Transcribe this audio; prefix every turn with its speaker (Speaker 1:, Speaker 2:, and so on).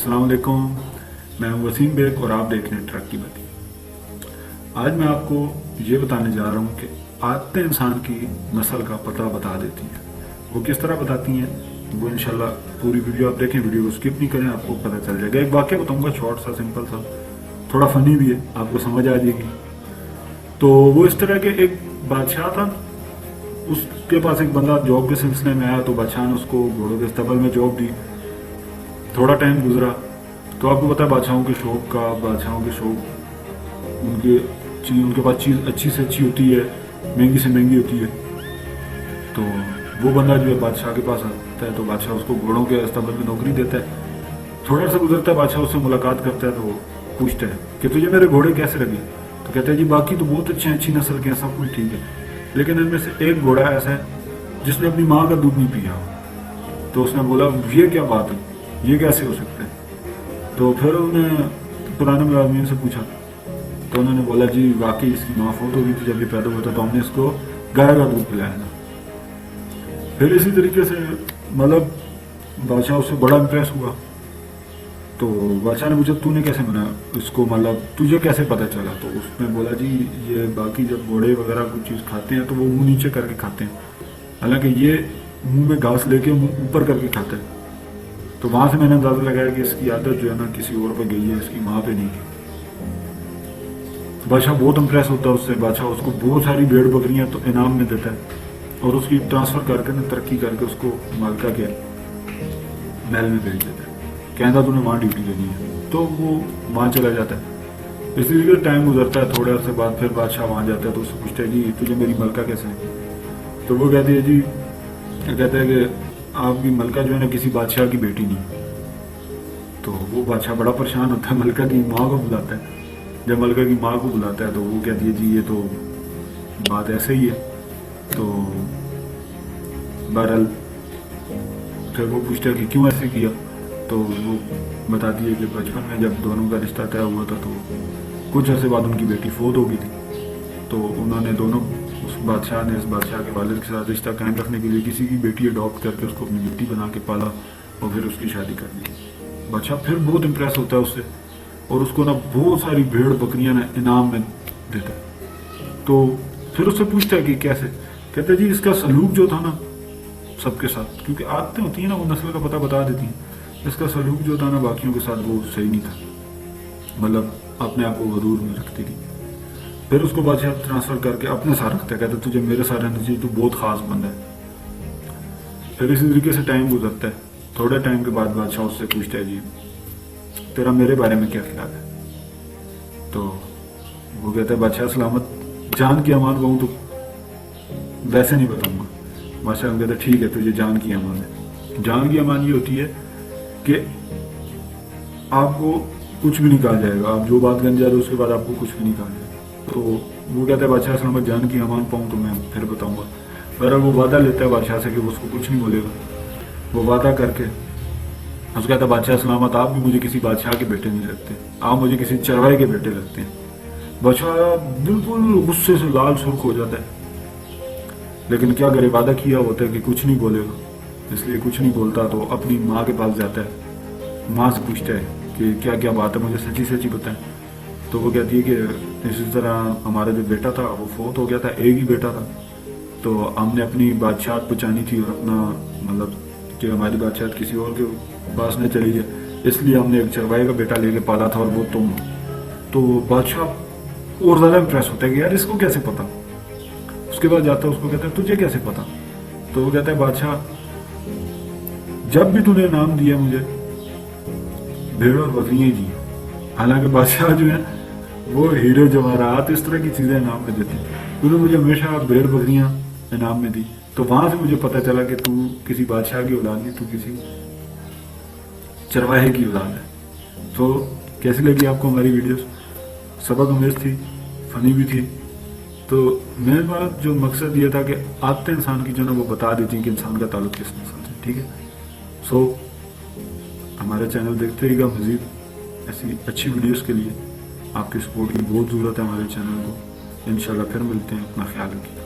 Speaker 1: अस्सलाम वालेकुम, मैं हूं वसीम बेग और आप देख रहे हैं ट्रक की बत्ती। आज मैं आपको ये बताने जा रहा हूं कि आदतें इंसान की नस्ल का पता बता देती हैं। वो किस तरह बताती हैं वो इंशाल्लाह पूरी वीडियो आप देखें, वीडियो को स्किप नहीं करें, आपको पता चल जाएगा। एक वाक्य बताऊंगा, शॉर्ट सा, सिंपल सा, थोड़ा फनी भी है, आपको समझ आ जाएगी। तो वो इस तरह के एक बादशाह था, उसके पास एक बंदा जॉब के सिलसिले में आया, तो बादशाह ने उसको घोड़ों के अस्तबल में जॉब दी। थोड़ा टाइम गुजरा तो आपको पता है बादशाहों के शौक उनके पास चीज़ अच्छी से अच्छी होती है, महंगी से महंगी होती है। तो वो बंदा जो है बादशाह के पास आता है, तो बादशाह उसको घोड़ों के अस्तबल में नौकरी देता है। थोड़ा सा गुजरता है, बादशाह उससे मुलाकात करता है, तो पूछता है कि तुझे मेरे घोड़े कैसे लगे। तो कहते हैं जी बाकी तो बहुत अच्छे हैं, अच्छी नस्ल के हैं, सब कुछ ठीक है, लेकिन इनमें से एक घोड़ा ऐसा है जिसने अपनी माँ का दूध नहीं पिया। तो उसने बोला ये क्या बात है, ये कैसे हो सकता है। तो फिर उन्होंने पुराने मुलाजिम से पूछा, तो उन्होंने बोला जी वाकई इसकी माँ फौत हो गई थी जब ये पैदा हुआ था, तो हमने इसको गाय का दूध पिलाया था। फिर इसी तरीके से मतलब बादशाह उससे बड़ा इम्प्रेस हुआ। तो बादशाह ने पूछा तूने कैसे बना इसको, मतलब तुझे कैसे पता चला। तो उसने बोला जी ये बाकी जब घोड़े वगैरह कुछ चीज़ खाते हैं तो वो मुंह नीचे करके खाते हैं, हालांकि ये मुंह में घास लेके मुंह ऊपर करके खाते हैं। तो वहां से मैंने अंदाजा लगाया कि इसकी आदत जो है ना किसी और पे गई है, इसकी माँ पे नहीं गई। बादशाह बहुत इम्प्रेस होता है उससे। बादशाह उसको बहुत सारी भेड़ बकरियां तो इनाम में देता है और उसकी ट्रांसफर करके ना तरक्की करके उसको मालका के महल में भेज देता है, कहता तूने वहाँ ड्यूटी देनी है। तो वो वहाँ चला जाता है। इसीलिए टाइम गुजरता है, थोड़े अर्से बाद फिर बादशाह वहाँ जाता है, तो उससे पूछता है जी तुझे मेरी मलका कैसे है। तो वो कहती है जी, कहता है कि आपकी मलका जो है ना किसी बादशाह की बेटी नहीं। तो वो बादशाह बड़ा परेशान होता है, मलका की माँ को बुलाता है। जब मलका की माँ को बुलाता है तो वो कहती है जी ये तो बात ऐसे ही है। तो बहरहाल फिर वो पूछता है कि क्यों ऐसे किया। तो वो बताती है कि बचपन में जब दोनों का रिश्ता तय हुआ था तो कुछ अर्से बाद उनकी बेटी फौत हो गई थी। तो उन्होंने दोनों, उस बादशाह ने इस बादशाह के वालिद के साथ रिश्ता कायम रखने के लिए किसी की बेटी अडॉप्ट करके उसको अपनी बेटी बना के पाला और फिर उसकी शादी कर दी। बादशाह फिर बहुत इम्प्रेस होता है उससे और उसको ना बहुत सारी भेड़ बकरियां ना इनाम में देता है। तो फिर उससे पूछता है कि कैसे। कहते हैं जी इसका सलूक जो था ना सबके साथ, क्योंकि आदतें होती हैं ना वो नस्ल का पता बता देती हैं, इसका सलूक जो था ना बाकियों के साथ वो सही नहीं था, मतलब अपने आप को गरूर में रखती थी। फिर उसको बादशाह ट्रांसफर करके अपने साथ रखता है, कहते तुझे मेरे साथ रहना चाहिए, तू बहुत खास बंदा है। फिर इसी तरीके से टाइम गुजरता है। थोड़े टाइम के बाद बादशाह उससे पूछता है जी तेरा मेरे बारे में क्या ख्याल है। तो वो कहता है बादशाह सलामत, जान की अमान कहूँ तो वैसे नहीं बताऊंगा। बादशाह कहता है ठीक है तुझे जान की अमान है। जान की अमान ये होती है कि आपको कुछ भी नहीं कहा जाएगा, आप जो बात करने जा रहे हो उसके बाद आपको कुछ भी नहीं कहा जाएगा। तो वो कहता है बादशाह सलामत, जान की अमान पाऊँ तो मैं फिर बताऊंगा। पर वो वादा लेता है बादशाह से कि वो उसको कुछ नहीं बोलेगा। वो वादा करके उसको कहता है बादशाह सलामत, आप भी मुझे किसी बादशाह के बेटे नहीं लगते, आप मुझे किसी चरवाहे के बेटे लगते हैं। बादशाह बिल्कुल गुस्से से लाल सुर्ख हो जाता है, लेकिन क्या करे, वादा किया होता है कि कुछ नहीं बोलेगा, इसलिए कुछ नहीं बोलता। तो अपनी माँ के पास जाता है, माँ से पूछता है कि क्या क्या बात है, मुझे सच्ची सच्ची बताएं। तो वो कहती है कि इसी तरह हमारा जो बेटा था वो फौत हो गया था, एक ही बेटा था। तो हमने अपनी बादशाह बचानी थी और अपना मतलब कि हमारी बादशाह किसी और के पास न चली जाए, इसलिए हमने एक चरवाहे का बेटा लेके पाला था और वो तुम। तो बादशाह और ज़्यादा इम्प्रेस होता है कि यार इसको कैसे पता। उसके बाद जाता है, उसको कहता है तुझे कैसे पता। तो वो कहता है बादशाह जब भी तूने नाम दिया मुझे भेड़ और बकरियां दी। हालांकि बादशाह जो है वो हीरे जवाहरात इस तरह की चीजें इनाम में देते हैं, तूने मुझे हमेशा भेड़ बकरियां इनाम में दी। तो वहां से मुझे पता चला कि तू किसी बादशाह की औलाद नहीं, तू किसी चरवाहे की औलाद है। तो कैसी लगी आपको हमारी वीडियोस? सबक अमेज थी, फनी भी थी। तो मेरे पास जो मकसद ये था कि आदतें इंसान की जो ना वो बता देती कि इंसान का ताल्लुक किस नस्ल से, ठीक है। सो हमारा चैनल देखते रहिएगा, मजीद ऐसी अच्छी वीडियोस के लिए आपके सपोर्ट की बहुत ज़रूरत है हमारे चैनल को। इंशाल्लाह फिर मिलते हैं, अपना ख्याल रखिए।